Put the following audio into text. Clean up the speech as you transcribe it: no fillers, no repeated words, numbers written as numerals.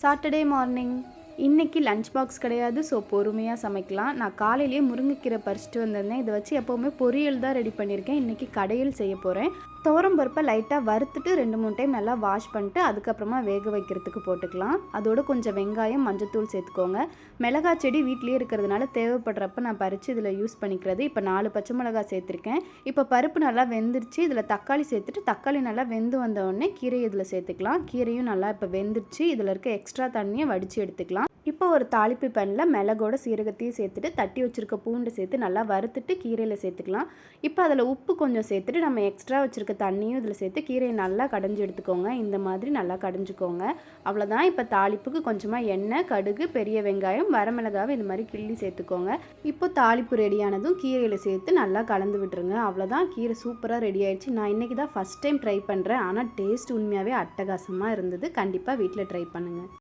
Saturday morning இன்றைக்கி lunch box கிடையாது. So பொறுமையாக சமைக்கலாம். நான் காலையிலேயே முருங்கைக்கீரை பறிச்சுட்டு வந்திருந்தேன். இதை வச்சு எப்போவுமே பொரியல் தான் ரெடி பண்ணியிருக்கேன். இன்றைக்கி கடையில் செய்ய போகிறேன். துவரம் பருப்பை லைட்டாக வறுத்துட்டு 2-3 டைம் நல்லா வாஷ் பண்ணிட்டு அதுக்கப்புறமா வேக வைக்கிறதுக்கு போட்டுக்கலாம். அதோட கொஞ்சம் வெங்காயம், மஞ்சத்தூள் சேர்த்துக்கோங்க. மிளகாய் செடி வீட்லேயே இருக்கிறதுனால தேவைப்படுறப்ப நான் பறித்து இதில் யூஸ் பண்ணிக்கிறது. இப்போ 4 பச்சை மிளகாய் சேர்த்துருக்கேன். இப்போ பருப்பு நல்லா வெந்துருச்சு. இதில் தக்காளி சேர்த்துட்டு தக்காளி நல்லா வெந்து வந்தோடனே கீரை இதில் சேர்த்துக்கலாம். கீரையும் நல்லா இப்போ வெந்துருச்சு. இதில் இருக்க எக்ஸ்ட்ரா தண்ணியை வடித்து எடுத்துக்கலாம். இப்போ ஒரு தாளிப்பு பேனில் மிளகோட சீரகத்தையும் சேர்த்துட்டு தட்டி வச்சுருக்க பூண்டு சேர்த்து நல்லா வறுத்துட்டு கீரையில் சேர்த்துக்கலாம். இப்போ அதில் உப்பு கொஞ்சம் சேர்த்துட்டு நம்ம எக்ஸ்ட்ரா வச்சுருக்க தண்ணியும் இதில் சேர்த்து கீரையை நல்லா கடைஞ்சி எடுத்துக்கோங்க. இந்த மாதிரி நல்லா கடைஞ்சிக்கோங்க. அவ்வளோதான். இப்போ தாளிப்புக்கு கொஞ்சமாக எண்ணெய், கடுகு, பெரிய வெங்காயம், வரமிளகாவை இந்த மாதிரி கிள்ளி சேர்த்துக்கோங்க. இப்போ தாளிப்பு ரெடியானதும் கீரையில் சேர்த்து நல்லா கலந்து விட்டுருங்க. அவ்வளோதான், கீரை சூப்பராக ரெடி ஆயிடுச்சு. நான் இன்றைக்கி தான் ஃபஸ்ட் டைம் ட்ரை பண்ணுறேன். ஆனால் டேஸ்ட் உண்மையாகவே அட்டகாசமாக இருந்தது. கண்டிப்பாக வீட்டில் ட்ரை பண்ணுங்கள்.